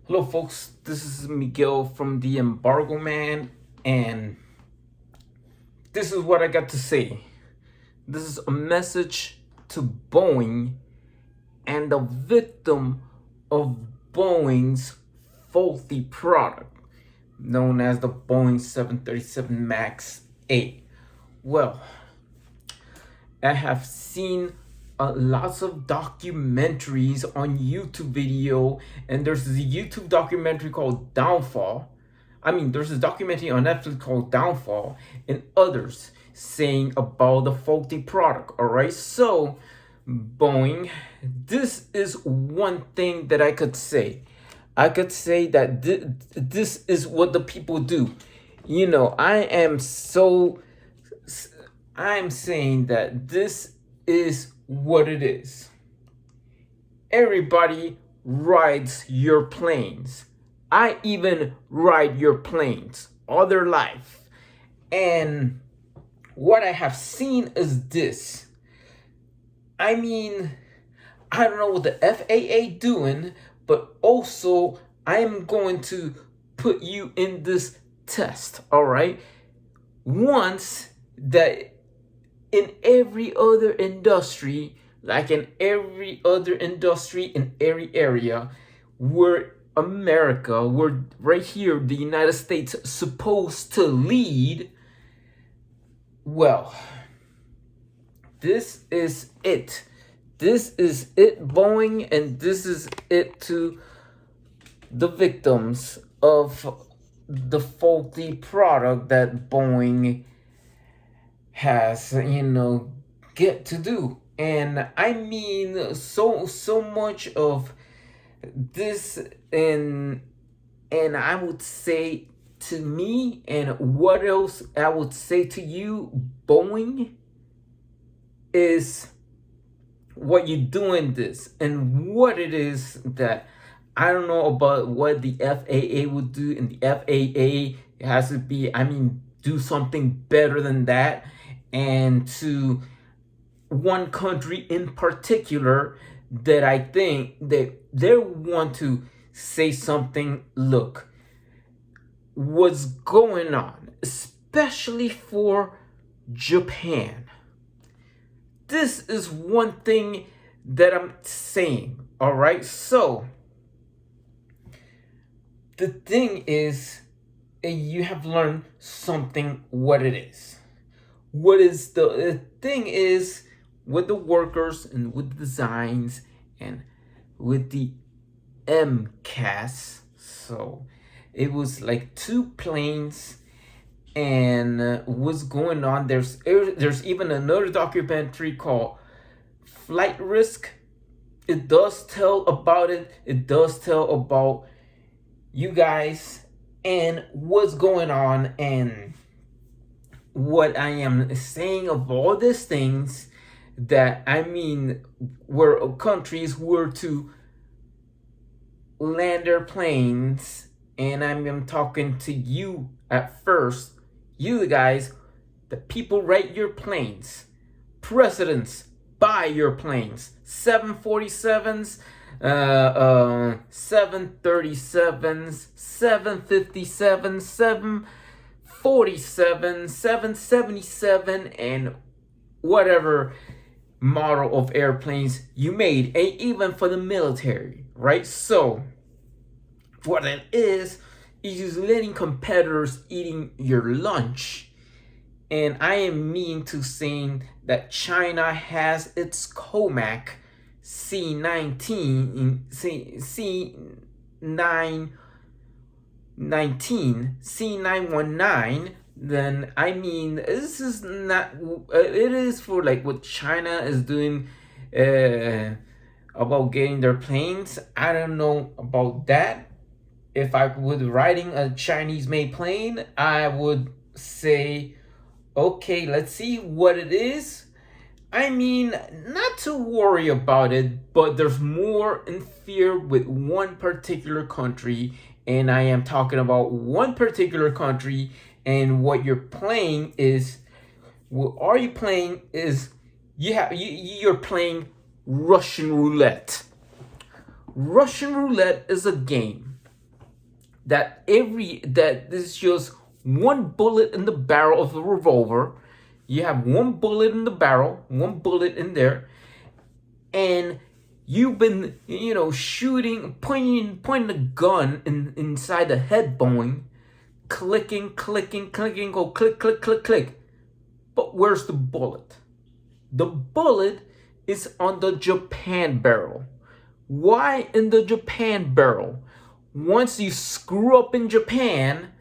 Hello, folks. This is Miguel from the Embargo Man, and this is what I got to say. This is a message to Boeing and the victim of Boeing's faulty product, known as the Boeing 737 MAX 8. Well, I have seen lots of documentaries on YouTube video, and there's a YouTube documentary called Downfall. There's a documentary on Netflix called Downfall, and others saying about the faulty product. All right, so Boeing, this is one thing that I could say. I could say that this is what the people do. I'm saying that this is what it is. Everybody rides your planes. I even ride your planes all their life. And what I have seen is this. I don't know what the FAA doing, but also I'm going to put you in this test, all right? Once that in every other industry, like in every other industry in every area, we're right here, the United States, supposed to lead. Well, this is it. This is it, Boeing, and this is it to the victims of the faulty product that Boeing has get to do. And so much of this, and I would say to me, and what else I would say to you, Boeing, is what you doing this and what it is that I don't know about what the FAA would do, and the FAA has to be, do something better than that. And to one country in particular that I think that they want to say something. Look, what's going on, especially for Japan. This is one thing that I'm saying, all right? So, the thing is, you have learned something what it is. What is the thing is with the workers and with the designs and with the MCAS. So it was like two planes, and what's going on? There's even another documentary called Flight Risk. It does tell about it. It does tell about you guys and what's going on. And what I am saying of all these things, that where countries were to land their planes, and I'm talking to you at first, you guys, the people rate your planes, presidents buy your planes, 747s, 737s, 757s, 747, 777, and whatever model of airplanes you made, and even for the military, right? So what it is letting competitors eating your lunch. And I am meaning to saying that China has its COMAC C19, C919, then this is not, it is for like what China is doing about getting their planes. I don't know about that. If I was riding a Chinese made plane, I would say, okay, let's see what it is. Not to worry about it, but there's more in fear with one particular country, and I am talking about one particular country. And what you're playing is, you're playing Russian roulette. Russian roulette is a game. that this is just one bullet in the barrel of the revolver. You have one bullet in the barrel, one bullet in there, and you've been, shooting, pointing the gun inside the head, Boeing, clicking, go click, click, click, click. But where's the bullet? The bullet is on the Japan barrel. Why in the Japan barrel? Once you screw up in Japan,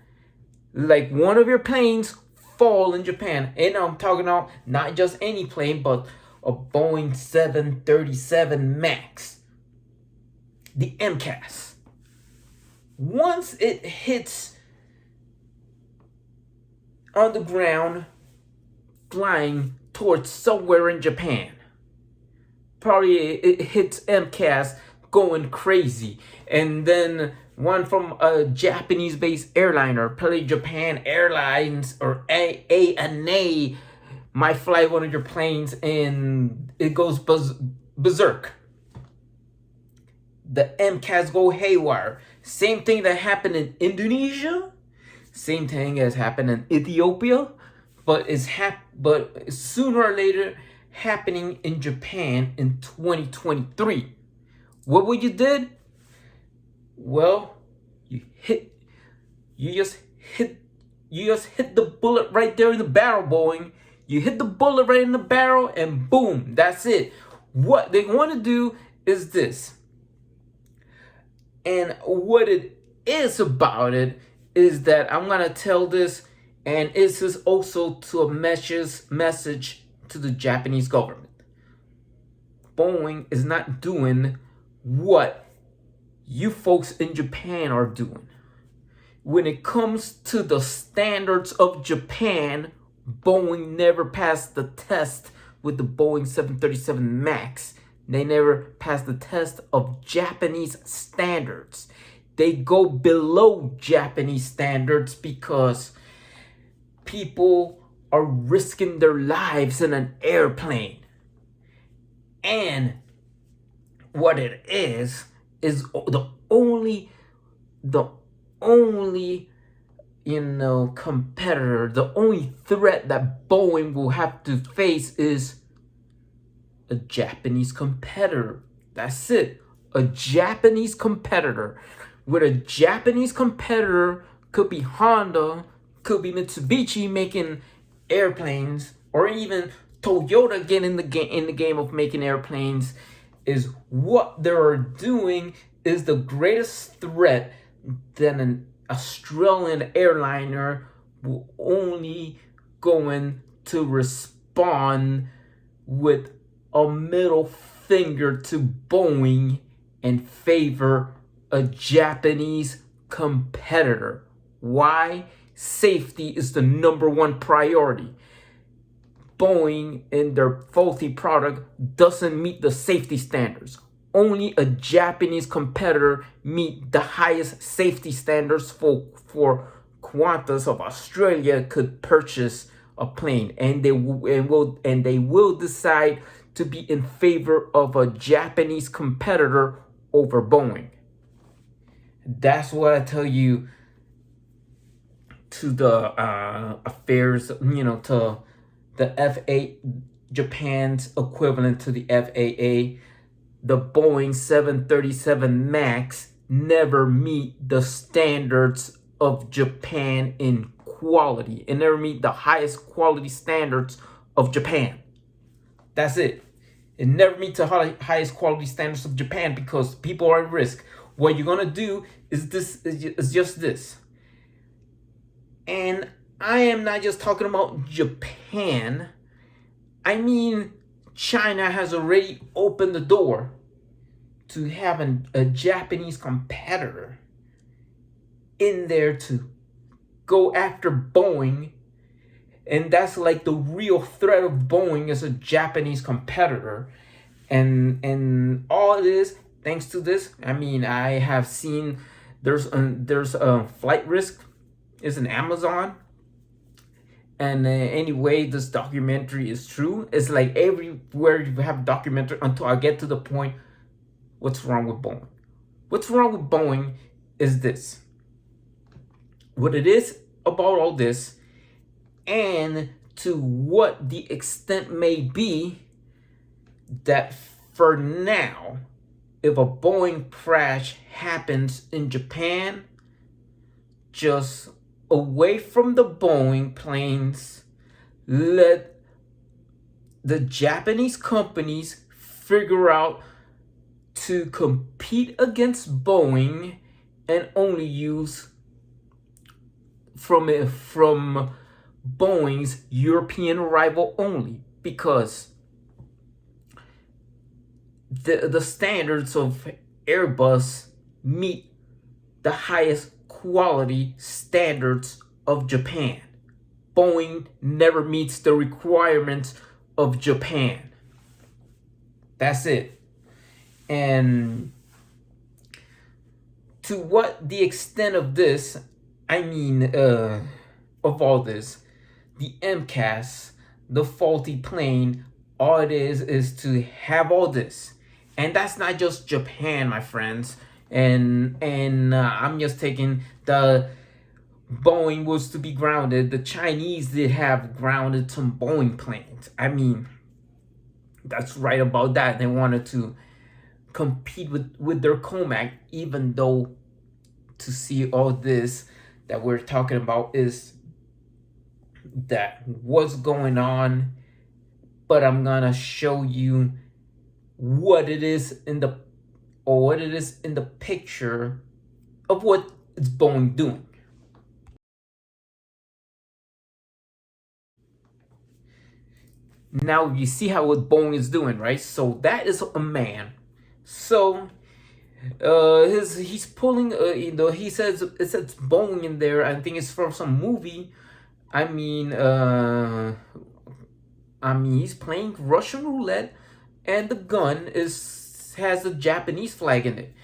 like one of your planes fall in Japan, and I'm talking about not just any plane, but a Boeing 737 MAX, the MCAS. Once it hits on the ground, flying towards somewhere in Japan, probably it hits MCAS going crazy, and then one from a Japanese-based airliner, probably Japan Airlines or ANA, might fly one of your planes and it goes berserk. The MCAS go haywire. Same thing that happened in Indonesia, same thing as happened in Ethiopia, but but sooner or later happening in Japan in 2023. What would you did? Well, you just hit the bullet right there in the barrel, Boeing. You hit the bullet right in the barrel, and boom, that's it. What they want to do is this. And what it is about it is that I'm gonna tell this, and this is also to a message to the Japanese government. Boeing is not doing what you folks in Japan are doing. When it comes to the standards of Japan, Boeing never passed the test with the Boeing 737 MAX. They never passed the test of Japanese standards. They go below Japanese standards because people are risking their lives in an airplane. And what it is the only competitor, the only threat that Boeing will have to face is a Japanese competitor. That's it. A Japanese competitor. With a Japanese competitor, could be Honda, could be Mitsubishi making airplanes, or even Toyota getting in the game of making airplanes. Is what they're doing is the greatest threat that an Australian airliner will only going to respond with a middle finger to Boeing and favor a Japanese competitor. Why? Safety is the number one priority. Boeing and their faulty product doesn't meet the safety standards. Only a Japanese competitor meet the highest safety standards for Qantas of Australia could purchase a plane, and they will decide to be in favor of a Japanese competitor over Boeing. That's what I tell you to the affairs, to the FA, Japan's equivalent to the FAA. The Boeing 737 MAX never meet the standards of Japan in quality. It never meet the highest quality standards of Japan. That's it. It never meets the highest quality standards of Japan because people are at risk. What you're gonna do is just this. And I am not just talking about Japan. I mean, China has already opened the door to having a Japanese competitor in there to go after Boeing. And that's like the real threat of Boeing as a Japanese competitor. And all it is, thanks to this, I mean, I have seen there's a flight risk is in Amazon. And anyway, this documentary is true. It's like everywhere you have a documentary until I get to the point, what's wrong with Boeing? What's wrong with Boeing is this. what it is about all this, and to what the extent may be that for now, if a Boeing crash happens in Japan, just away from the Boeing planes, let the Japanese companies figure out to compete against Boeing and only use from Boeing's European rival only, because the standards of Airbus meet the highest quality standards of Japan. Boeing never meets the requirements of Japan. That's it. And to what the extent of this, of all this, the MCAS, the faulty plane, all it is to have all this. And that's not just Japan, my friends. And I'm just taking the Boeing was to be grounded. The Chinese did have grounded some Boeing planes. That's right about that. They wanted to compete with their COMAC, even though to see all this that we're talking about is that what's going on, but I'm gonna show you what it is in the picture of what is Boeing doing. Now you see how what Boeing is doing, right? So that is a man. So he's pulling he says it says Boeing in there. I think it's from some movie. He's playing Russian roulette, and the gun has the Japanese flag in it.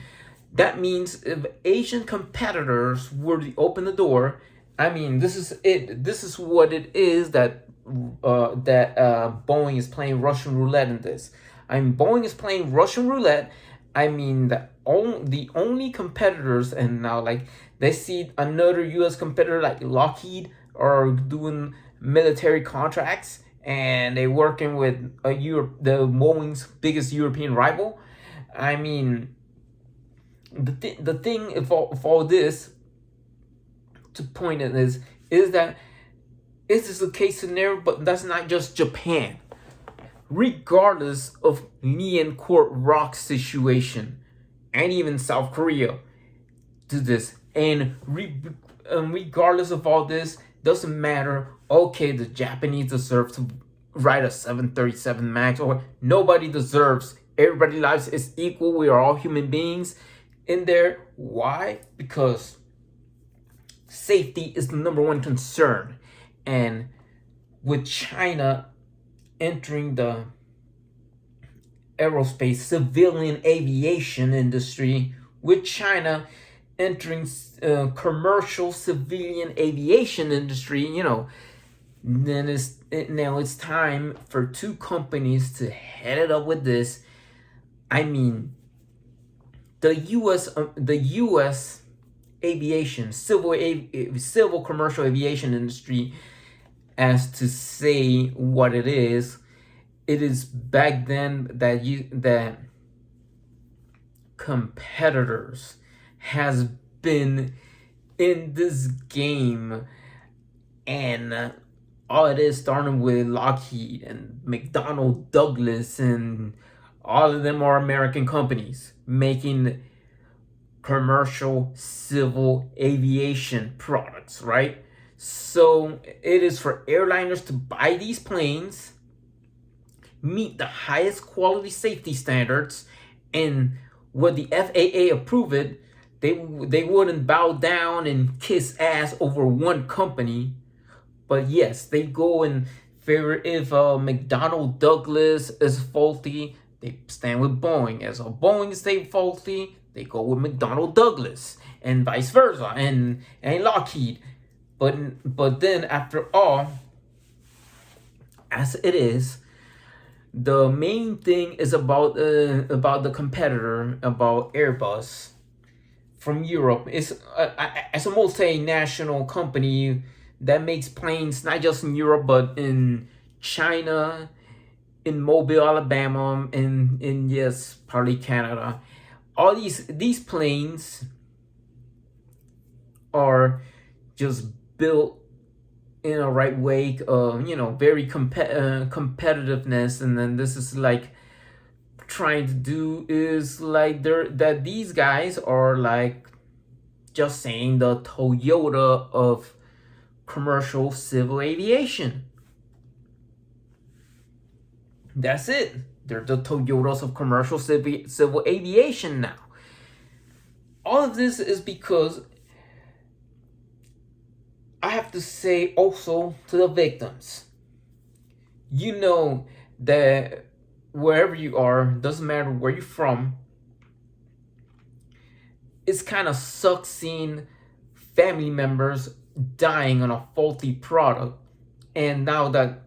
That means if Asian competitors were to open the door, this is it. This is what it is that Boeing is playing Russian roulette in this. Boeing is playing Russian roulette. The only competitors, and now like they see another U.S. competitor like Lockheed are doing military contracts, and they working with the Boeing's biggest European rival. The thing of all this to point at is that this is a case scenario, but that's not just Japan. Regardless of Liancourt Rock situation, and even South Korea do this, and regardless of all this, doesn't matter. Okay, the Japanese deserve to ride a 737 Max, or nobody deserves. Everybody's lives is equal. We are all human beings in there. Why? Because safety is the number one concern. And with China entering the aerospace civilian aviation industry, with China entering commercial civilian aviation industry, then it's time for two companies to head it up with this. The U.S. aviation, civil commercial aviation industry, as to say what it is back then that competitors has been in this game, and all it is starting with Lockheed and McDonnell Douglas, and all of them are American companies making commercial civil aviation products, right? So it is for airliners to buy these planes, meet the highest quality safety standards, and would the FAA approve it, they wouldn't bow down and kiss ass over one company. But yes, they go in favor. If McDonnell Douglas is faulty, they stand with Boeing. As a Boeing stay faulty, they go with McDonnell Douglas, and vice versa, and Lockheed. But then after all, as it is, the main thing is about the competitor, about Airbus. from Europe. It's a multinational company that makes planes not just in Europe but in China, in Mobile, Alabama, in yes, partly Canada. All these planes are just built in a right way, very competitiveness, and then this is like trying to do is like that these guys are like just saying the Toyota of commercial civil aviation. That's it. They're the Toyotas of commercial civil aviation now. All of this is because I have to say also to the victims, you know that wherever you are, doesn't matter where you're from, it's kind of sucks seeing family members dying on a faulty product. And now that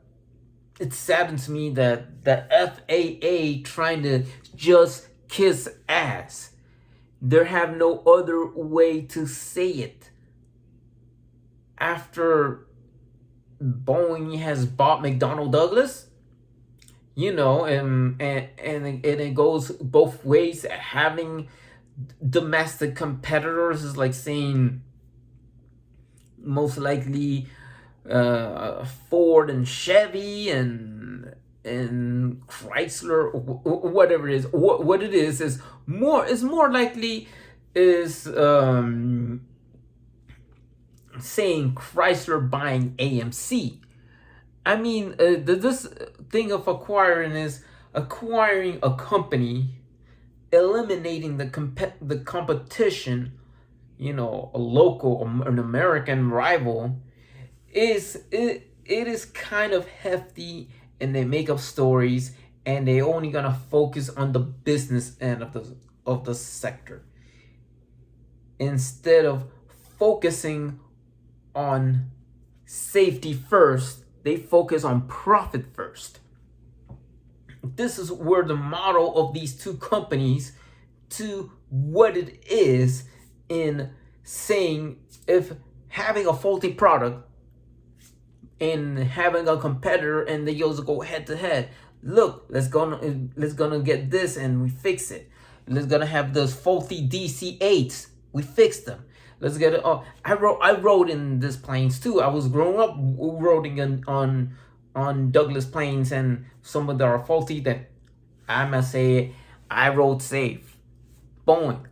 it saddens me that the FAA trying to just kiss ass. There have no other way to say it. After Boeing has bought McDonnell Douglas, and it goes both ways. Having domestic competitors is like saying most likely Ford and Chevy and Chrysler, whatever it is. What it is more likely is saying Chrysler buying AMC. I mean, this thing of acquiring is acquiring a company, eliminating the competition, a local, an American rival, it is kind of hefty, and they make up stories, and they only gonna focus on the business end of the sector instead of focusing on safety first. They focus on profit first. This is where the model of these two companies to what it is in saying, if having a faulty product and having a competitor and they just go head to head, look, let's gonna get this and we fix it. Let's gonna have those faulty DC-8s, we fix them. Let's get it. Oh, I rode in these planes too. I was growing up riding on Douglas planes, and some of them are faulty. That I must say, I rode safe. Boeing,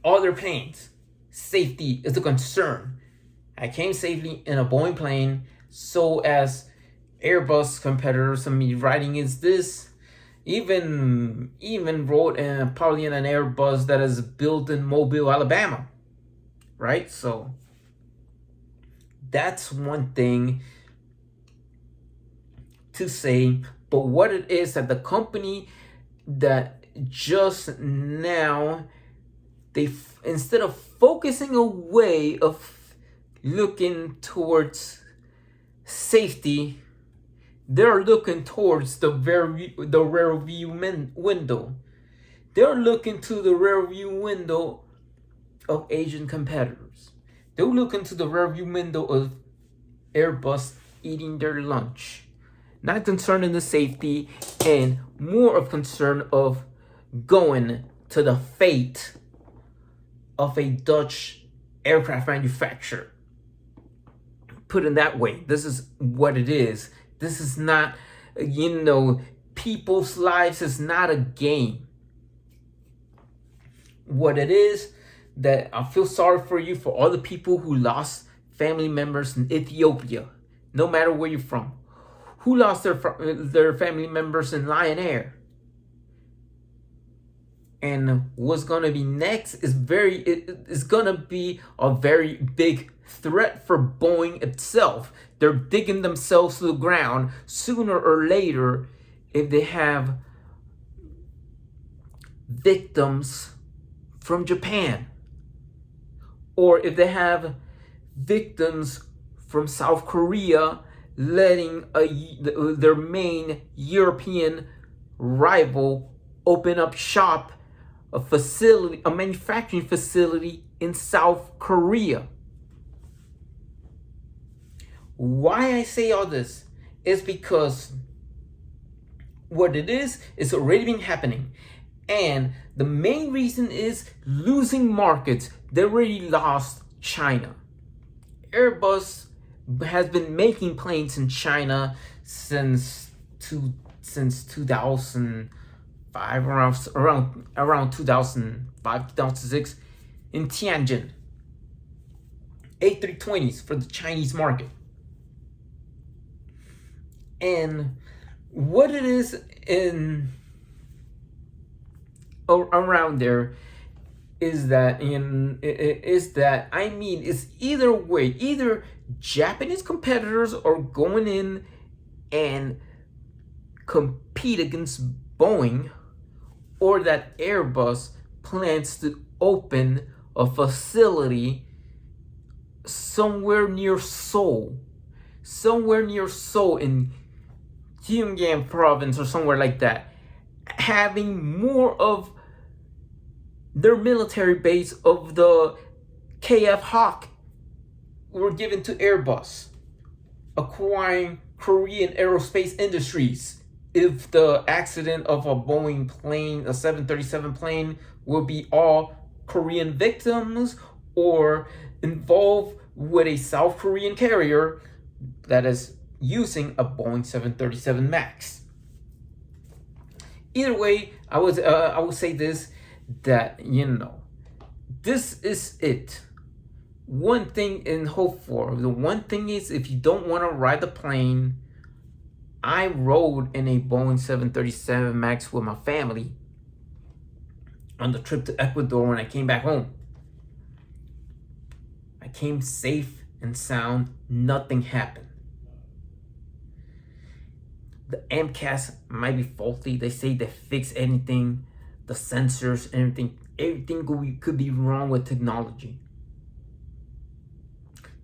all their planes, safety is a concern. I came safely in a Boeing plane, so as Airbus competitors and me riding is this. Even rode probably in an Airbus that is built in Mobile, Alabama, right? So that's one thing to say. But what it is that the company that just now, they instead of focusing away of looking towards safety, they're looking towards the rear view window. They're looking to the rear view window of Asian competitors. They're looking to the rear view window of Airbus eating their lunch. Not concerned in the safety, and more of concern of going to the fate of a Dutch aircraft manufacturer. Put it that way, this is what it is. This is not, people's lives is not a game. What it is, that I feel sorry for you, for all the people who lost family members in Ethiopia, no matter where you're from, who lost their family members in Lion Air. And what's gonna be next is it's gonna be a very big threat for Boeing itself. They're digging themselves to the ground sooner or later if they have victims from Japan, or if they have victims from South Korea letting their main European rival open up shop a manufacturing facility in South Korea. Why I say all this is because what it is already been happening. And the main reason is losing markets. They already lost China. Airbus has been making planes in China since 2005, around 2005, 2006, in Tianjin. A320s for the Chinese market. And what it is in around there is that it's either way, either Japanese competitors are going in and compete against Boeing, or that Airbus plans to open a facility somewhere near Seoul in Gyeongbuk province or somewhere like that, having more of their military base of the KF Hawk were given to Airbus, acquiring Korean aerospace industries. If the accident of a Boeing plane, a 737 plane, will be all Korean victims or involved with a South Korean carrier that is using a Boeing 737 MAX. Either way, I would say this, that this is it. One thing and hope for. The one thing is, if you don't want to ride the plane, I rode in a Boeing 737 MAX with my family on the trip to Ecuador when I came back home. I came safe and sound. Nothing happened. The MCAS might be faulty. They say they fix anything, the sensors, everything could be wrong with technology.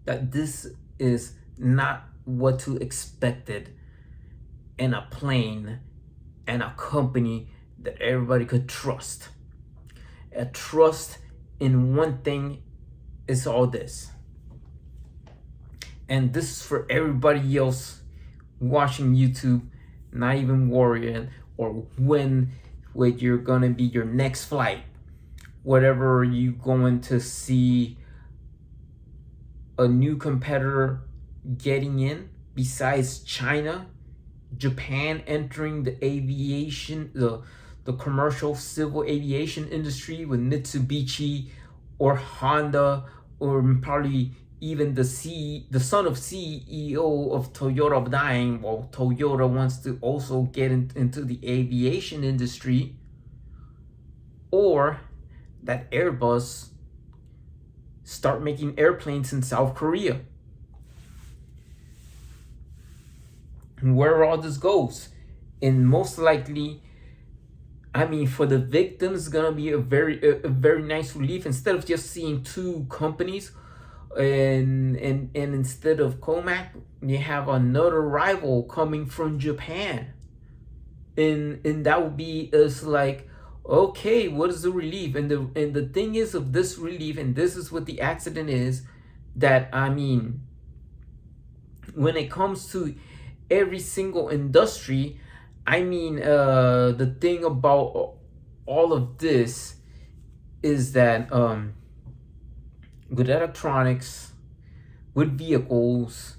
That this is not what to expected in a plane and a company that everybody could trust. A trust in one thing is all this. And this is for everybody else watching YouTube, not even worrying or when you're gonna be your next flight, whatever you going to see a new competitor getting in besides China, Japan entering the aviation, the commercial civil aviation industry with Mitsubishi or Honda, or probably even the son of CEO of Toyota of dying. Well, Toyota wants to also get into the aviation industry, or that Airbus start making airplanes in South Korea. Where all this goes, and most likely, for the victims, it's gonna be a very nice relief. Instead of just seeing two companies, and instead of Comac, you have another rival coming from Japan, and that would be us like, okay, what is the relief? And the thing is of this relief, and this is what the accident is, that when it comes to every single industry, the thing about all of this is that with electronics, with vehicles,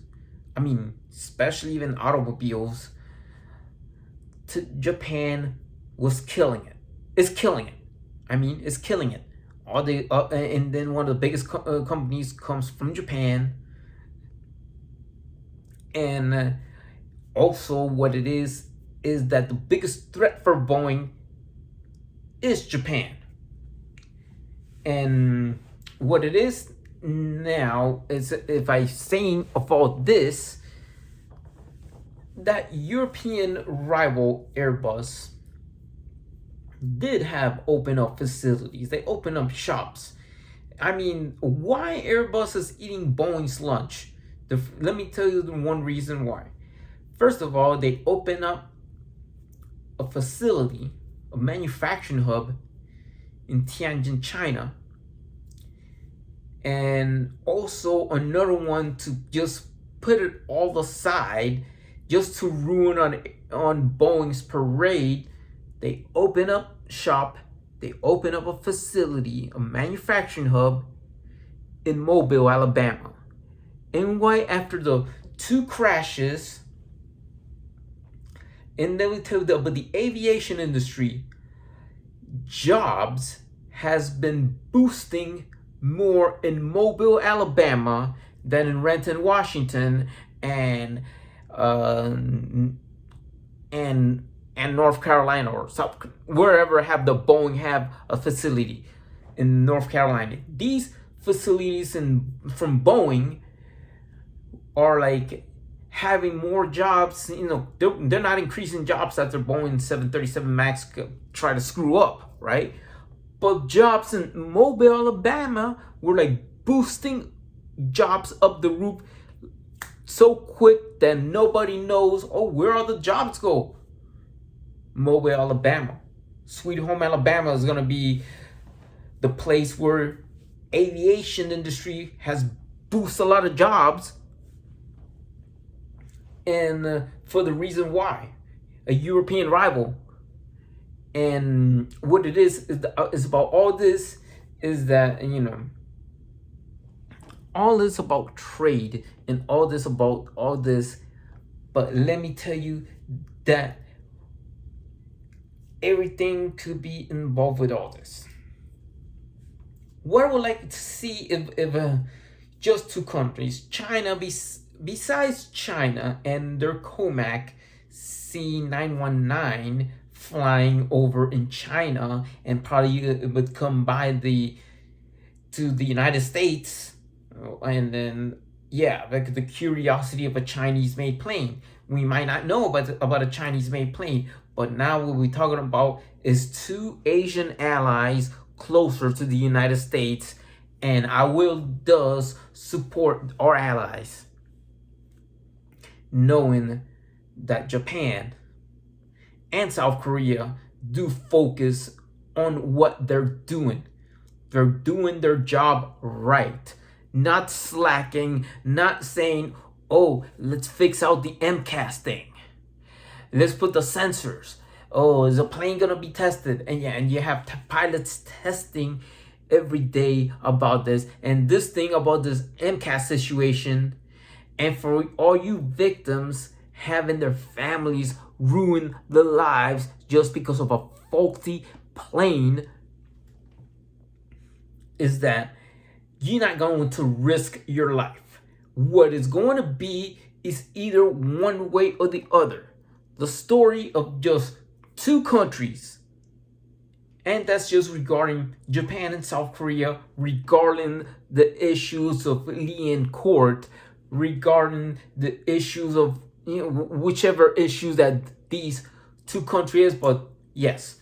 especially even automobiles, Japan was killing it. It's killing it. It's killing it. All the and then one of the biggest companies comes from Japan, and also what it is that the biggest threat for Boeing is Japan. And what it is now is, if I saying of all this, that European rival Airbus did have open up facilities. They open up shops. Why Airbus is eating Boeing's lunch? Let me tell you the one reason why. First of all, they open up a facility, a manufacturing hub in Tianjin, China. And also another one to just put it all aside, just to ruin on Boeing's parade. They open up shop, they open up a facility, a manufacturing hub in Mobile, Alabama. And right after the 2 crashes, and then we tell you about the aviation industry, jobs has been boosting more in Mobile, Alabama than in Renton, Washington, and North Carolina or South, wherever have the Boeing have a facility in North Carolina. These facilities from Boeing are like having more jobs. They're not increasing jobs that their Boeing 737 Max try to screw up, right? But jobs in Mobile, Alabama were like boosting jobs up the roof so quick that nobody knows, oh, where all the jobs go? Mobile, Alabama. Sweet Home, Alabama is going to be the place where aviation industry has boosted a lot of jobs. And for the reason why, a European rival. And what it is about all this is that, all this about trade and all this about all this. But let me tell you that everything could be involved with all this. What I would like to see if just 2 countries, China, besides China and their COMAC C919 flying over in China, and probably it would come by to the United States, and then like the curiosity of a Chinese-made plane. We might not know about a Chinese-made plane, but now what we're talking about is 2 Asian allies closer to the United States, and I will does support our allies, knowing that Japan and South Korea do focus on what they're doing. They're doing their job right, not slacking, not saying, oh, let's fix out the MCAS thing. Let's put the sensors. Oh, is a plane gonna be tested? And you have pilots testing every day about this. And this thing about this MCAS situation, and for all you victims having their families ruin their lives just because of a faulty plane, is that you're not going to risk your life. What it's going to be is either one way or the other. The story of just 2 countries, and that's just regarding Japan and South Korea, regarding the issues of Lee in court, regarding the issues of whichever issues that these 2 countries. But yes,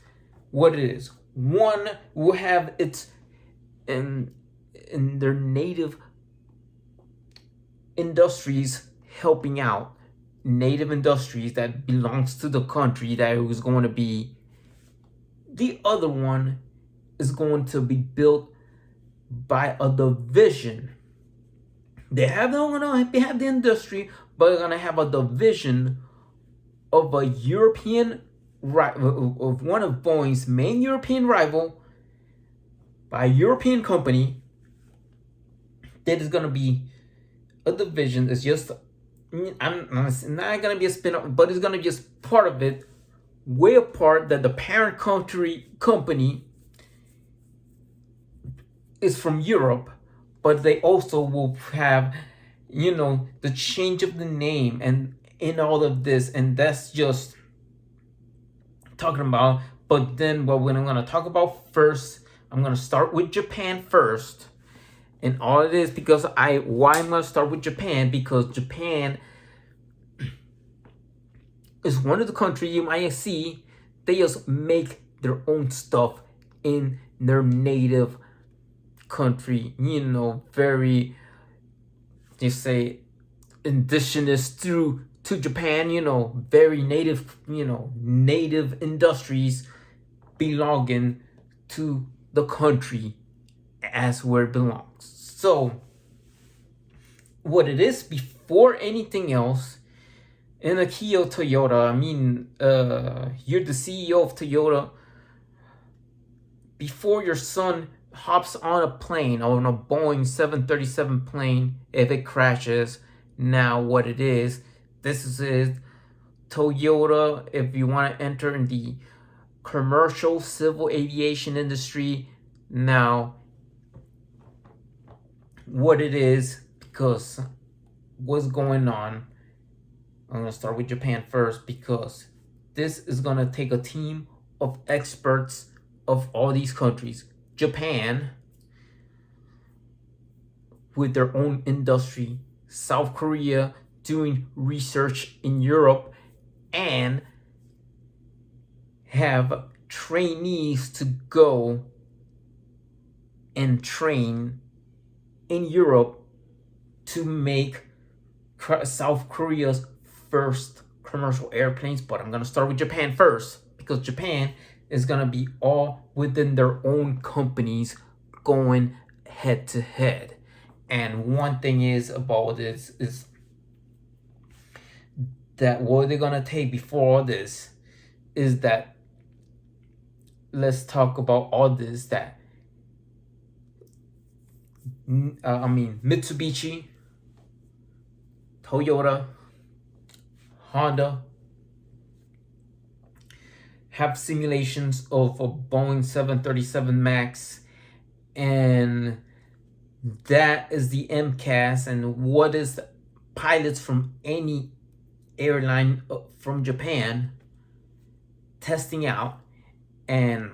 what it is, one will have its in their native industries, helping out native industries that belongs to the country that it was going to be. The other one is going to be built by a division. They have the industry, but they're gonna have a division of a European of one of Boeing's main European rival by a European company. That is gonna be a division. It's just, I'm not gonna be a spin-off, but it's gonna be just part of it, way apart, that the parent company is from Europe, but they also will have, the change of the name and in all of this, and that's just talking about. But then what I'm gonna talk about first, I'm gonna start with Japan first. And all it is, because why I'm gonna start with Japan, because Japan is one of the countries you might see, they just make their own stuff in their native country, very, you say, indigenous to Japan, very native, native industries belonging to the country as where it belongs. So what it is, before anything else, in a Kia Toyota, I mean, you're the CEO of Toyota. Before your son hops on a plane, on a Boeing 737 plane, if it crashes, now what it is, this is it. Toyota, if you want to enter in the commercial civil aviation industry, now what it is, because what's going on, I'm going to start with Japan first, because this is going to take a team of experts of all these countries. Japan, with their own industry, South Korea doing research in Europe, and have trainees to go and train in Europe to make South Korea's first commercial airplanes. But I'm gonna start with Japan first, because Japan is gonna be all within their own companies going head to head. And one thing is about this is that what they're gonna take before all this is that, let's talk about all this, that Mitsubishi, Toyota, Honda have simulations of a Boeing 737 MAX, and that is the MCAS, and what is the pilots from any airline from Japan testing out, and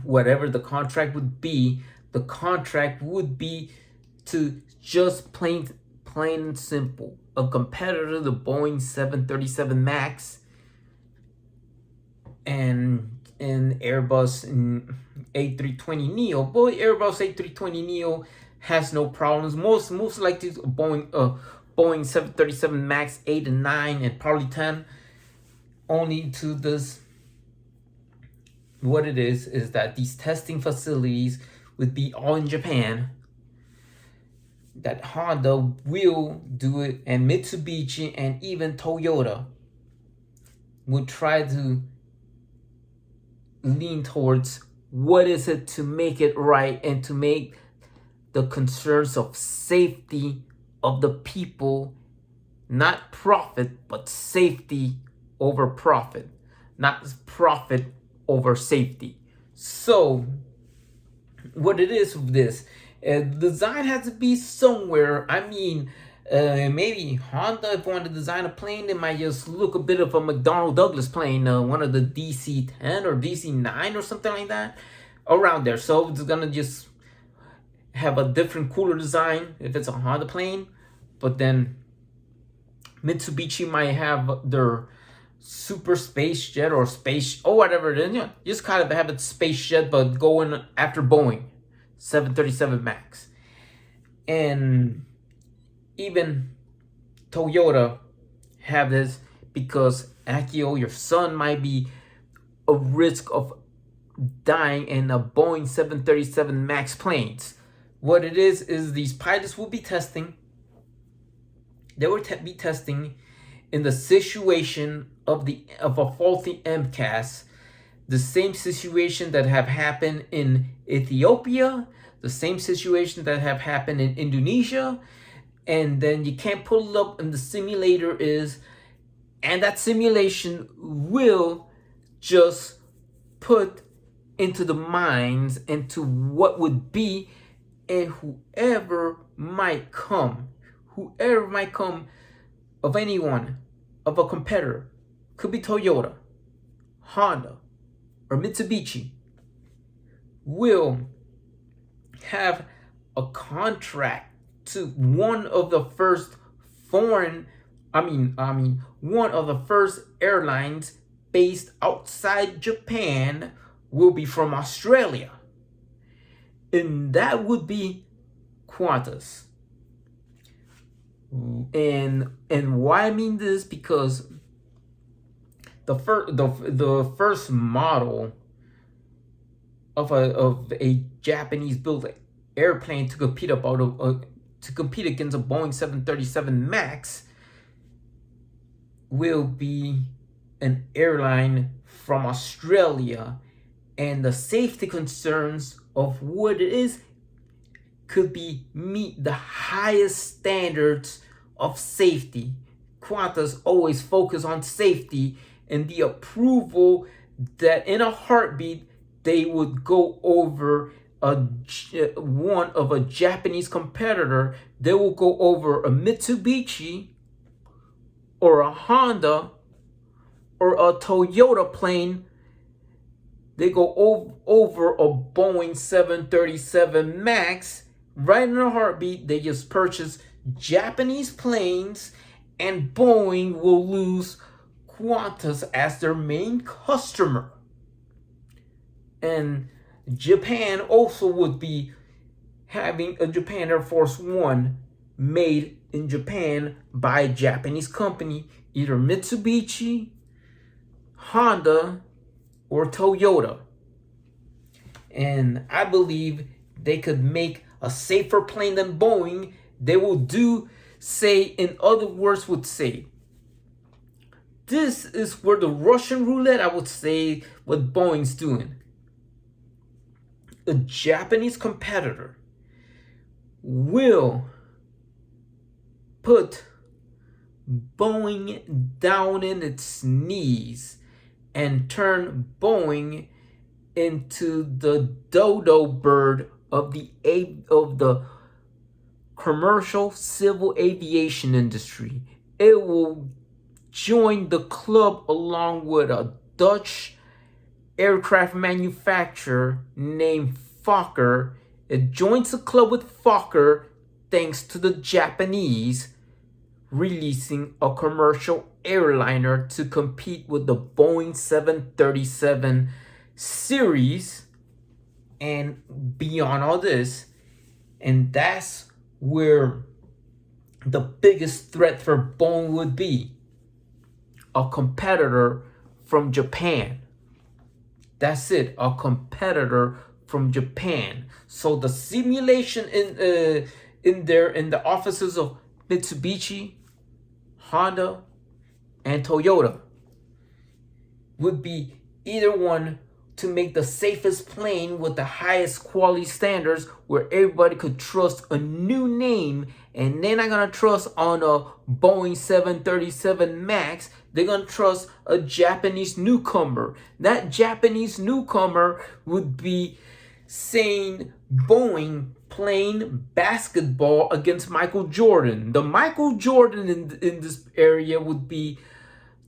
whatever the contract would be, the contract would be to just plain and simple, a competitor to the Boeing 737 MAX and Airbus and A320neo. But Airbus A320neo has no problems. Most likely Boeing 737 MAX 8 and 9 and probably 10. Only to this, what it is that these testing facilities would be all in Japan, that Honda will do it, and Mitsubishi and even Toyota would try to lean towards what is it to make it right and to make the concerns of safety of the people, not profit, but safety over profit, not profit over safety. So what it is with this, design has to be somewhere. I mean, maybe Honda, if want to design a plane, they might just look a bit of a McDonnell Douglas plane, one of the DC-10 or DC-9 or something like that, around there. So it's gonna just have a different, cooler design if it's a Honda plane. But then Mitsubishi might have their super space jet or space, or whatever it is, you know, just kind of have a space jet, but going after Boeing 737 MAX. And even Toyota have this, because Akio, your son, might be a risk of dying in a Boeing 737 MAX planes. What it is these pilots will be testing. They will be testing in the situation of a faulty MCAS, the same situation that have happened in Ethiopia, the same situation that have happened in Indonesia, and then you can't pull it up in the simulator and that simulation will just put into the minds into what would be, and whoever might come of anyone, of a competitor, could be Toyota, Honda, or Mitsubishi, will have a contract to one of the first one of the first airlines based outside Japan will be from Australia. And that would be Qantas. And why I mean this, because the first model of a Japanese built airplane to compete against a Boeing 737 Max will be an airline from Australia, and the safety concerns of what it is could be meet the highest standards of safety. Qantas always focus on safety and the approval that in a heartbeat they would go over one of a Japanese competitor. They will go over a Mitsubishi or a Honda or a Toyota plane. They go over a Boeing 737 Max. Right in a heartbeat, they just purchase Japanese planes, and Boeing will lose Qantas as their main customer. And Japan also would be having a Japan Air Force One made in Japan by a Japanese company, either Mitsubishi, Honda, or Toyota. And I believe they could make a safer plane than Boeing. They will do, say, in other words, would say, this is where the Russian roulette, I would say, what Boeing's doing. A Japanese competitor will put Boeing down in its knees and turn Boeing into the dodo bird of the commercial civil aviation industry. It will join the club along with a Dutch aircraft manufacturer named Fokker. It joins the club with Fokker thanks to the Japanese releasing a commercial airliner to compete with the Boeing 737 series and beyond all this. And that's where the biggest threat for Boeing would be: a competitor from Japan. That's it, a competitor from Japan. So the simulation in the offices of Mitsubishi, Honda, and Toyota would be either one to make the safest plane with the highest quality standards, where everybody could trust a new name, and they're not gonna trust on a Boeing 737 Max. They're gonna trust a Japanese newcomer. That Japanese newcomer would be saying Boeing playing basketball against Michael Jordan. The Michael Jordan in this area would be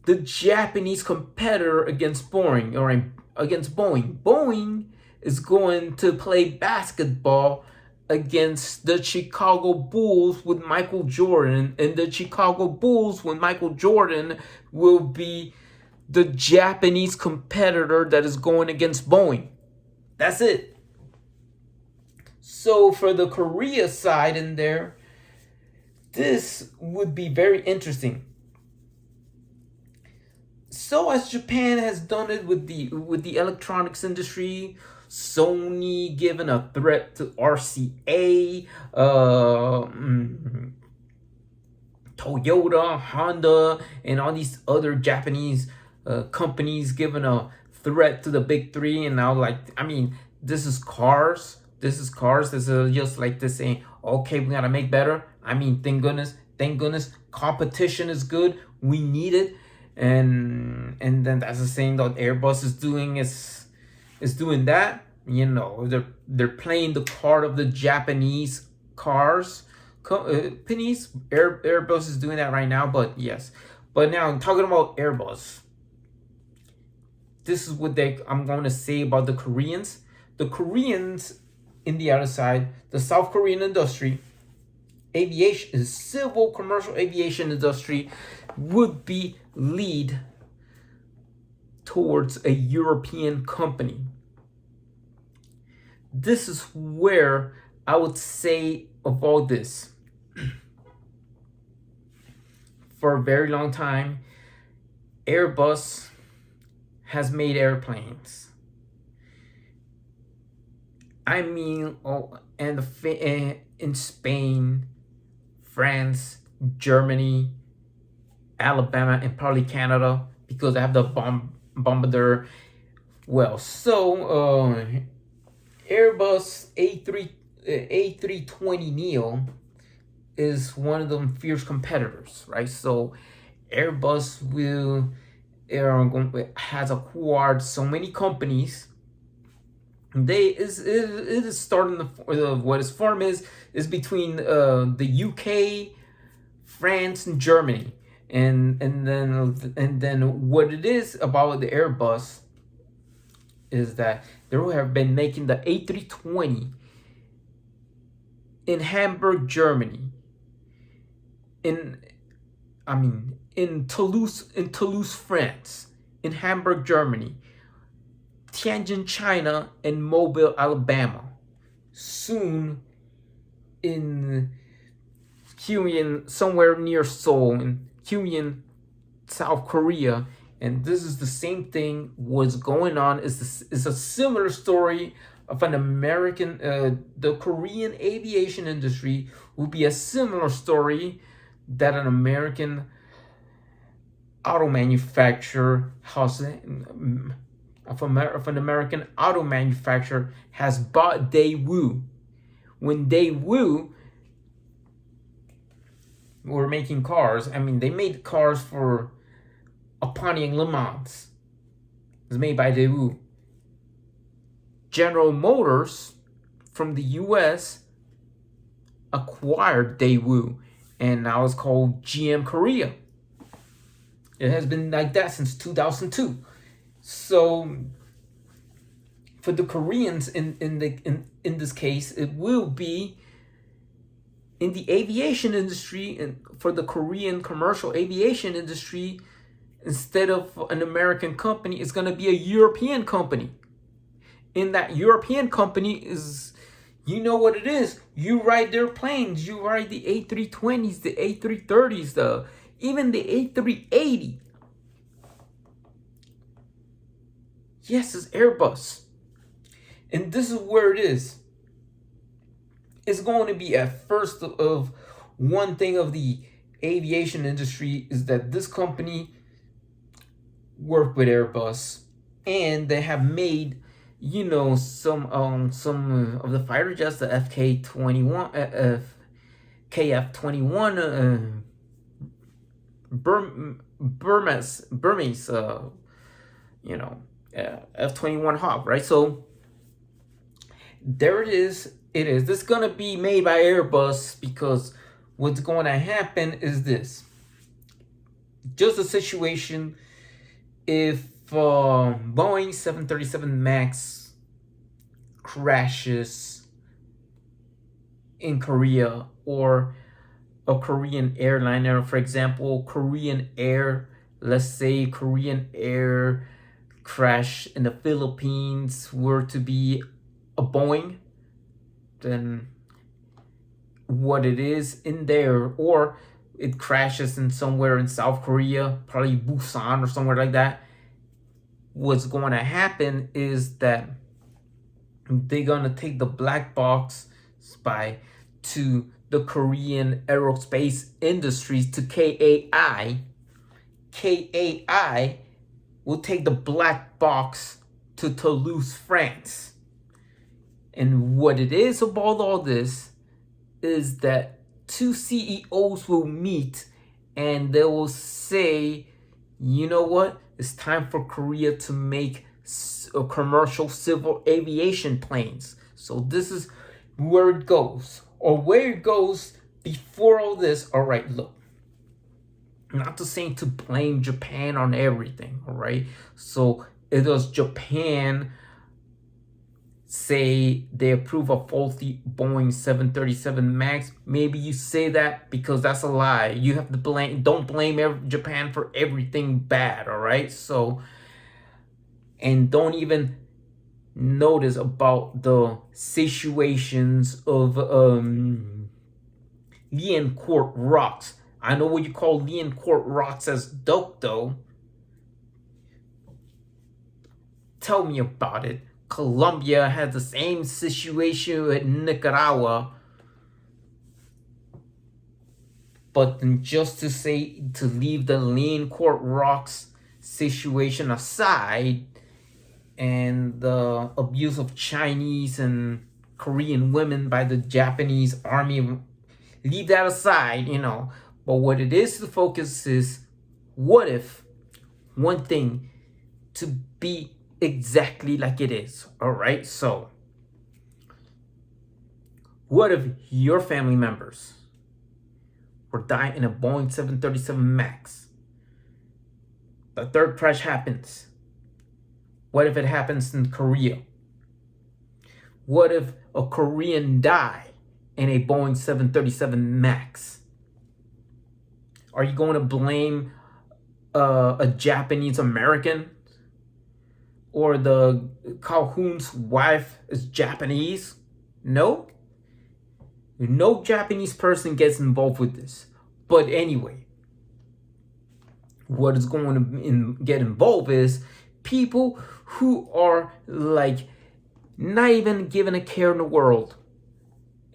the Japanese competitor against Boeing, or against Boeing. Boeing is going to play basketball against the Chicago Bulls with Michael Jordan, and the Chicago Bulls with Michael Jordan will be the Japanese competitor that is going against Boeing. That's it. So for the Korea side in there, this would be very interesting. So as Japan has done it with the electronics industry, Sony giving a threat to RCA, Toyota, Honda, and all these other Japanese companies giving a threat to the big three. And now, this is cars. This is just like this saying, okay, we gotta make better. Thank goodness, competition is good. We need it. And then that's the same that Airbus is doing, is doing that. They're playing the card of the Japanese cars companies. Airbus is doing that right now. But yes, but now I'm talking about Airbus. This is what I'm going to say about the Koreans. The Koreans in the other side, the South Korean industry, aviation, civil commercial aviation industry, would be lead towards a European company. This is where I would say of all this. For a very long time, Airbus has made airplanes. I mean, oh, and in Spain, France, Germany, Alabama, and probably Canada, because I have the bombardier. Well, so Airbus A320neo is one of them fierce competitors, right? So Airbus has acquired so many companies. It is starting what its form is between the UK, France, and Germany, and then what it is about the Airbus is that they have been making the A320 in Hamburg, Germany, in Toulouse, France, in Hamburg, Germany, Tianjin, China, and Mobile, Alabama. Soon in Huiyin, somewhere near Seoul, in Huiyin, South Korea. And this is the same thing. What's going on is a similar story of an American, the Korean aviation industry will be a similar story that an American auto manufacturer has, of an American auto manufacturer has bought Daewoo. When Daewoo were making cars, they made cars for a Pontiac Le Mans. It was made by Daewoo. General Motors from the US acquired Daewoo, and now it's called GM Korea. It has been like that since 2002. So for the Koreans in this case, it will be in the aviation industry, and for the Korean commercial aviation industry, instead of an American company, it's going to be a European company. In that European company is, you know what it is. You ride their planes. You ride the A320s, the A330s, even the A380. Yes, it's Airbus. And this is where it is. It's going to be at first of one thing of the aviation industry is that this company worked with Airbus, and they have made, some of the fighter jets, the FK-21, KF-21, Burmese, F-21 Hawk, right? So there it is. This is going to be made by Airbus, because what's going to happen is this. Just a situation if Boeing 737 MAX crashes in Korea, or a Korean airliner, for example, Korean Air, let's say Korean Air crash in the Philippines were to be a Boeing, then what it is in there, or it crashes in somewhere in South Korea, probably Busan or somewhere like that, what's going to happen is that they're going to take the black box to the Korean aerospace industries, to KAI. KAI will take the black box to Toulouse, France. And what it is about all this is that two CEOs will meet, and they will say, you know what? It's time for Korea to make commercial civil aviation planes. So this is where it goes, or where it goes before all this. All right, look. Not to say to blame Japan on everything, all right? So it does Japan say they approve a faulty Boeing 737 MAX, maybe you say that because that's a lie. You have to don't blame Japan for everything bad, all right? So, and don't even notice about the situations of Liancourt rocks. I know what you call Liancourt rocks as dope, though. Tell me about it. Colombia has the same situation with Nicaragua. But then just to say, to leave the lean court rocks situation aside, and the abuse of Chinese and Korean women by the Japanese army, leave that aside, But what it is, the focus is, what if one thing to be exactly like it is, all right? So, what if your family members were dying in a Boeing 737 MAX? The third crash happens. What if it happens in Korea? What if a Korean die in a Boeing 737 MAX? Are you going to blame a Japanese American? Or the Calhoun's wife is Japanese? No. No Japanese person gets involved with this. But anyway, what is going to get involved is people who are like not even given a care in the world.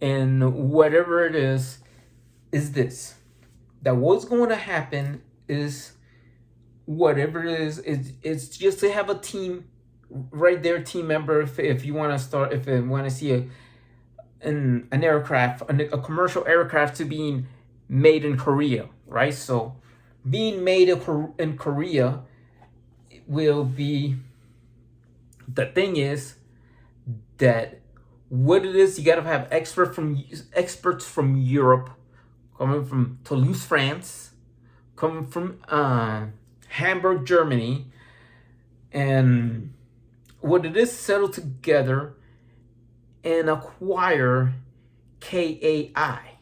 And whatever it is this. That what's going to happen is, whatever it is, it's just to have a team right there, team member. If you want to start, if you want to see an aircraft, a commercial aircraft to being made in Korea, right? So being made in Korea will be, the thing is that what it is, you got to have experts from Europe, coming from Toulouse, France, coming from Hamburg, Germany, and what it is, settle together and acquire KAI.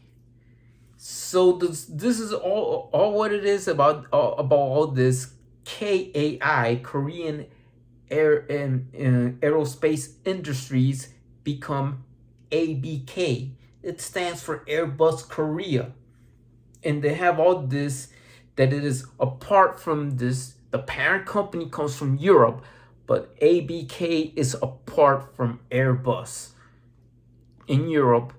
So this is all what it is about all this. KAI, Korean Air and Aerospace Industries, become ABK. It stands for Airbus Korea. And they have all this, that it is apart from this, the parent company comes from Europe, but ABK is apart from Airbus. In Europe,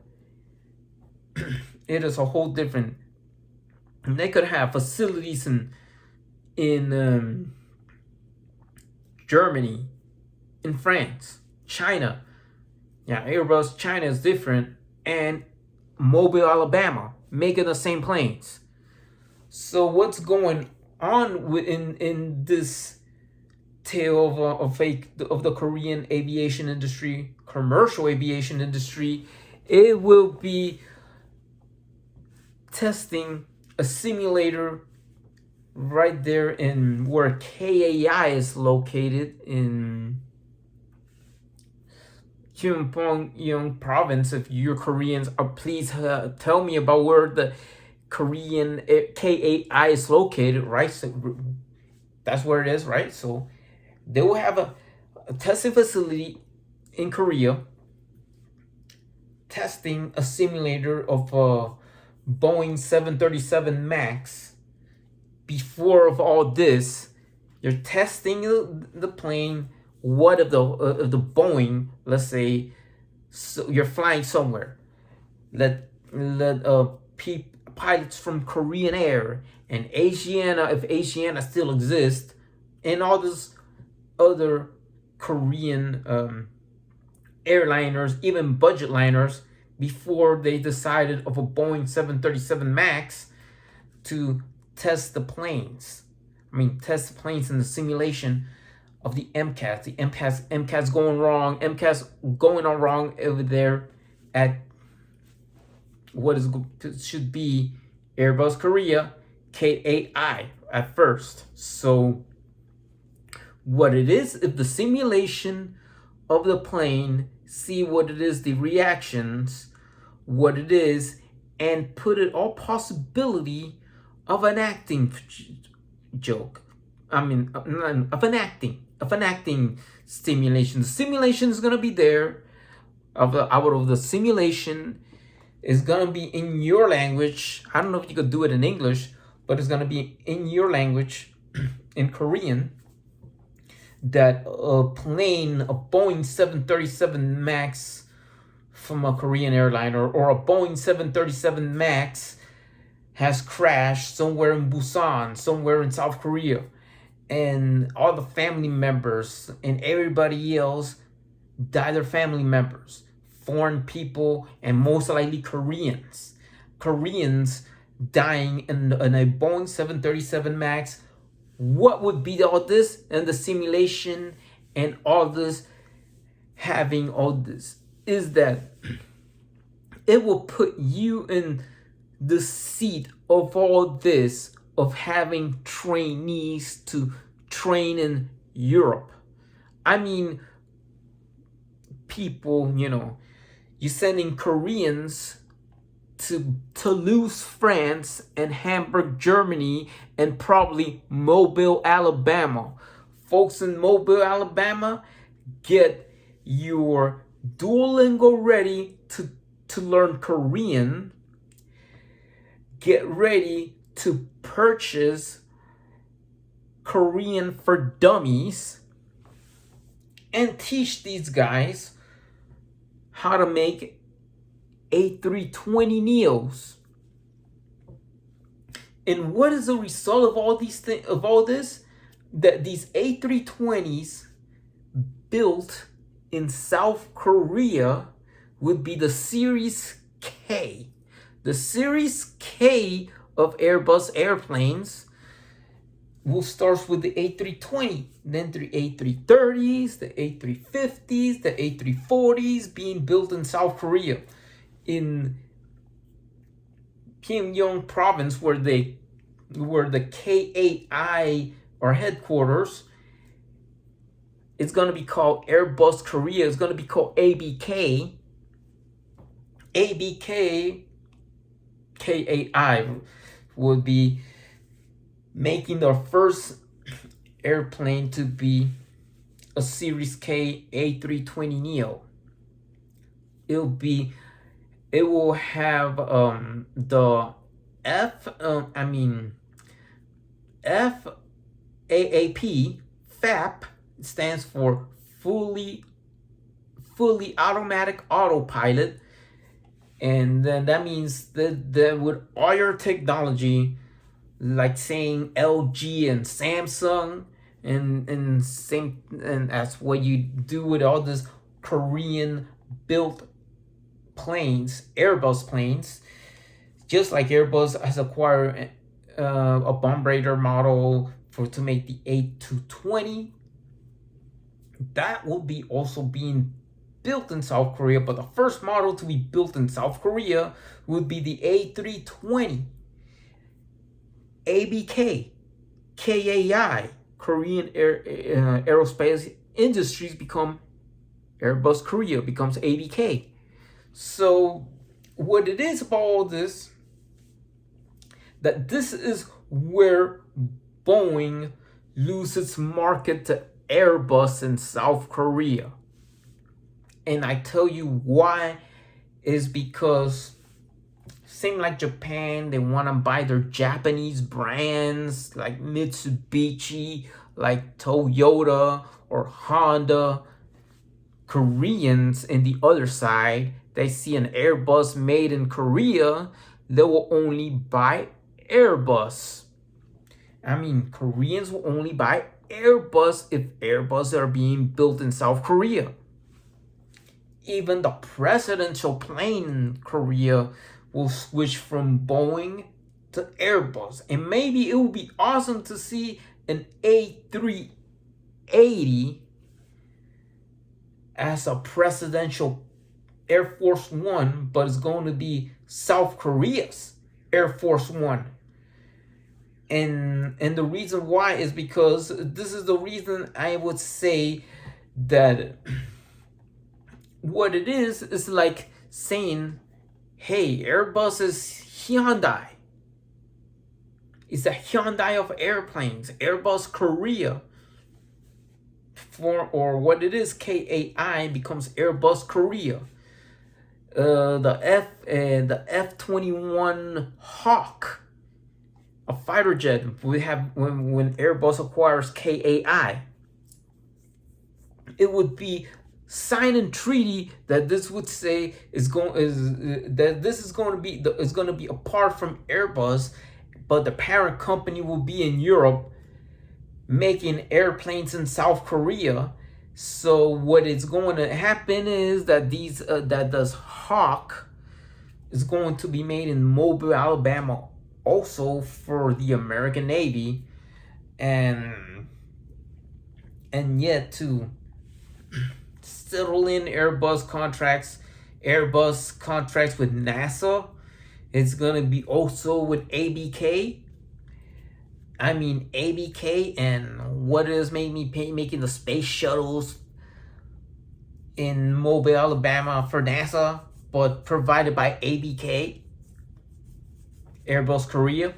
it is a whole different, and they could have facilities in Germany, in France, China. Yeah, Airbus China is different, and Mobile, Alabama, making the same planes. So what's going on in this tale of the Korean aviation industry, commercial aviation industry? It will be testing a simulator right there in where KAI is located, in Gyeongpyeong province. If you're Koreans, please tell me about where the Korean KAI is located, right? So that's where it is, right? So they will have a testing facility in Korea, testing a simulator of a Boeing 737 MAX. Before of all this, you're testing the plane. What if the Boeing, let's say, so you're flying somewhere, let pilots from Korean Air and Asiana, if Asiana still exists, and all those other Korean airliners, even budget liners, before they decided of a Boeing 737 MAX to test the planes. Test the planes in the simulation of the MCAS. The MCAS going wrong. MCAS going on wrong over there at what should be Airbus Korea, KAI at first. So what it is, if the simulation of the plane, see what it is, the reactions, what it is, and put it all possibility of an acting joke. Of an acting stimulation. The simulation is gonna be there. Out of the simulation is gonna be in your language. I don't know if you could do it in English, but it's gonna be in your language, in Korean. that a plane, a Boeing 737 MAX from a Korean airline, or a Boeing 737 MAX has crashed somewhere in Busan, somewhere in South Korea, and all the family members and everybody else die, their family members, foreign people, and most likely Koreans dying in a Boeing 737 MAX. What would be all this and the simulation and all this, having all this, is that it will put you in the seat of all this, of having trainees to train in Europe. I mean, people, you're sending Koreans to Toulouse, France, and Hamburg, Germany, and probably Mobile, Alabama. Folks in Mobile, Alabama, get your Duolingo ready to learn Korean. Get ready to purchase Korean for Dummies and teach these guys how to make A320neos. And what is the result of all these things, of all this? That these A320s built in South Korea would be the Series K. The Series K of Airbus airplanes will start with the A320, then the A330s, the A350s, the A340s being built in South Korea, in Pyongyang province, where the K8I are headquarters. It's going to be called Airbus Korea. It's going to be called ABK. ABK K8I would be making their first airplane to be a Series K A320neo. It will have the FAAP. FAP stands for fully automatic autopilot, and then that means that with all your technology, like saying LG and Samsung, and that's what you do with all this Korean built planes, Airbus planes. Just like Airbus has acquired a Bombardier model to make the A220, that will be also being built in South Korea. But the first model to be built in South Korea would be the A320. ABK, KAI, Korean Aerospace Industries become Airbus Korea, becomes ABK. So what it is about all this, that this is where Boeing loses market to Airbus in South Korea. And I tell you why, is because same like Japan, they want to buy their Japanese brands like Mitsubishi, like Toyota or Honda. Koreans in the other side, they see an Airbus made in Korea, they will only buy Airbus. I mean, Koreans will only buy Airbus if Airbus are being built in South Korea. Even the presidential plane in Korea will switch from Boeing to Airbus. And maybe it would be awesome to see an A380 as a presidential Air Force One, but it's going to be South Korea's Air Force One. And the reason why is because this is the reason I would say that what it is like saying, hey, Airbus is Hyundai. It's a Hyundai of airplanes, Airbus Korea. Or what it is, KAI becomes Airbus Korea. The F-21 Hawk, a fighter jet, we have when Airbus acquires KAI. it would be signing treaty that this would say that this is going to be apart from Airbus, but the parent company will be in Europe making airplanes in South Korea. So what is going to happen is that this Hawk is going to be made in Mobile, Alabama, also for the American Navy, and yet to settle in Airbus contracts with NASA. It's gonna be also with ABK. ABK, and what is making the space shuttles in Mobile, Alabama for NASA, but provided by ABK, Airbus Korea.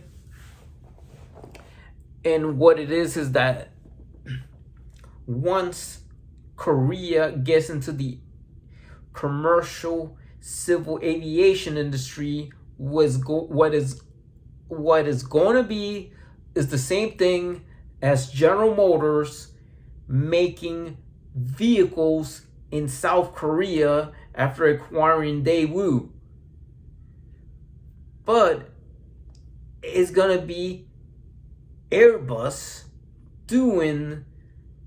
And what it is that once Korea gets into the commercial civil aviation industry, what is going to be is the same thing as General Motors making vehicles in South Korea after acquiring Daewoo. But it's going to be Airbus doing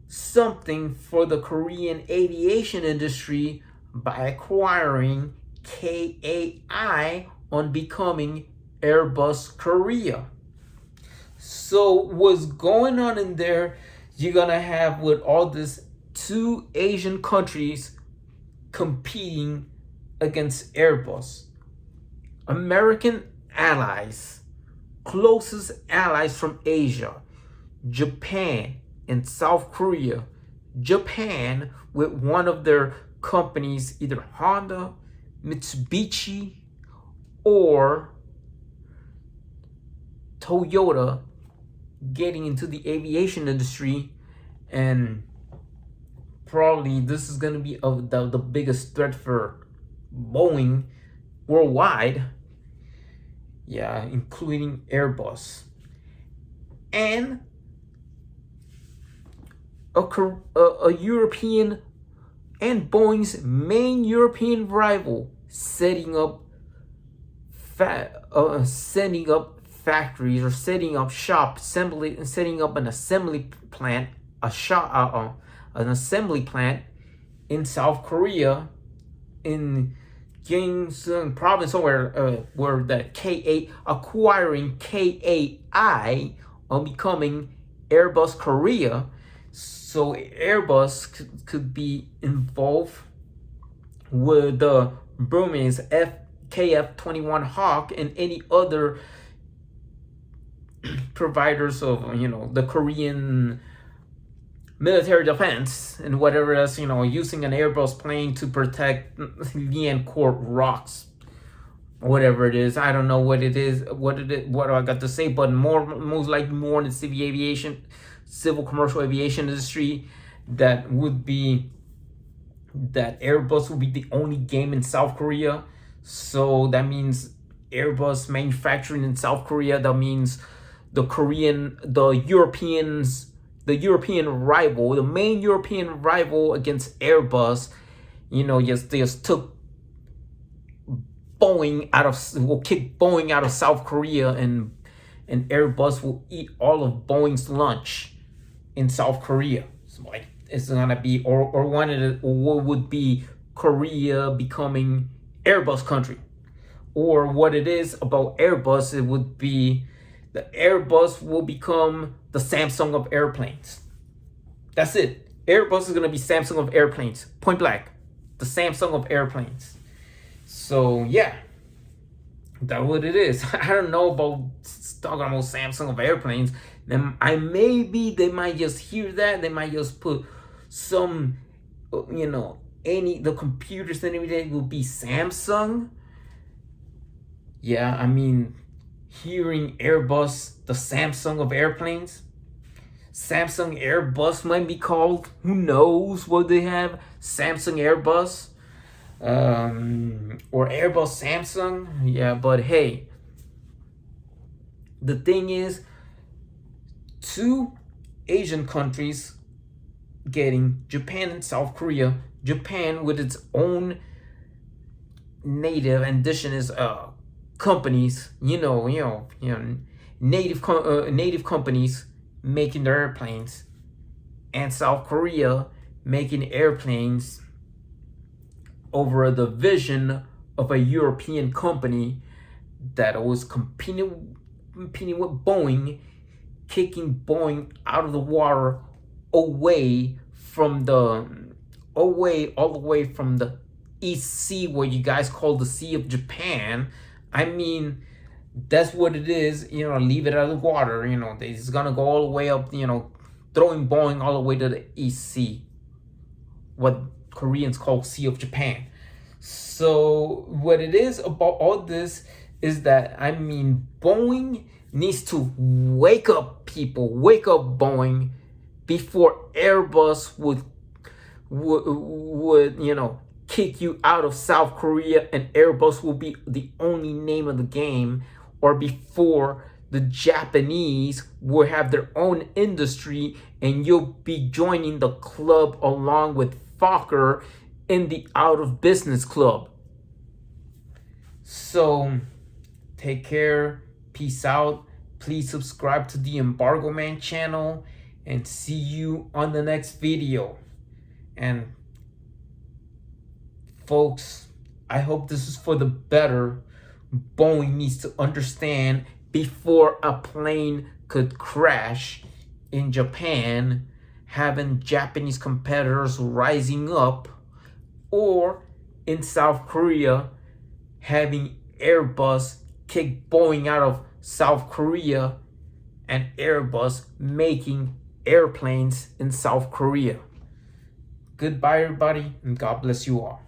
something for the Korean aviation industry by acquiring KAI on becoming Airbus Korea. So what's going on in there, you're gonna have with all this 2 Asian countries competing against Airbus. American allies, closest allies from Asia, Japan and South Korea. Japan with one of their companies, either Honda, Mitsubishi, or Toyota, getting into the aviation industry, and probably this is going to be the biggest threat for Boeing worldwide, including Airbus. And a European and Boeing's main European rival setting up factories, or setting up setting up an assembly plant, an assembly plant in South Korea, in Gyeongsang province, where the acquiring KAI on becoming Airbus Korea. So Airbus could be involved with the Burmese KF-21 Hawk and any other providers of the Korean military defense and whatever else, using an Airbus plane to protect Liancourt rocks, whatever it is. I don't know what it is, what I got to say, but most likely more in the civil commercial aviation industry, that Airbus will be the only game in South Korea. So that means Airbus manufacturing in South Korea. That means the main European rival against Airbus, just took will kick Boeing out of South Korea, and Airbus will eat all of Boeing's lunch in South Korea. So it's gonna be, or what would be Korea becoming Airbus country. Or what it is about Airbus, it would be the Airbus will become the Samsung of airplanes. That's it. Airbus is gonna be Samsung of airplanes. Point blank. The Samsung of airplanes. So yeah, that's what it is. I don't know about talking about Samsung of airplanes. Then they might just hear that. They might just put some, the computers and everything will be Samsung. Yeah, hearing Airbus, the Samsung of airplanes. Samsung Airbus might be called. Who knows what they have? Samsung Airbus. Or Airbus Samsung. Yeah, but hey, the thing is, 2 Asian countries getting Japan and South Korea. Japan with its own native indigenous companies, native companies making the airplanes, and South Korea making airplanes over a division of a European company that was competing with Boeing, kicking Boeing out of the water away all the way from the East Sea, what you guys call the Sea of Japan. I mean, that's what it is. Leave it out of the water. It's gonna go all the way up. Throwing Boeing all the way to the East Sea, what Koreans call Sea of Japan. So what it is about all this is that, Boeing needs to wake up, people. Wake up, Boeing, before Airbus would kick you out of South Korea and Airbus will be the only name of the game, or before the Japanese will have their own industry and you'll be joining the club along with Fokker in the out of business club. So take care, peace out. Please subscribe to the Embargo Man channel and see you on the next video. And folks, I hope this is for the better. Boeing needs to understand, before a plane could crash in Japan, having Japanese competitors rising up, or in South Korea, having Airbus kick Boeing out of South Korea and Airbus making airplanes in South Korea. Goodbye, everybody, and God bless you all.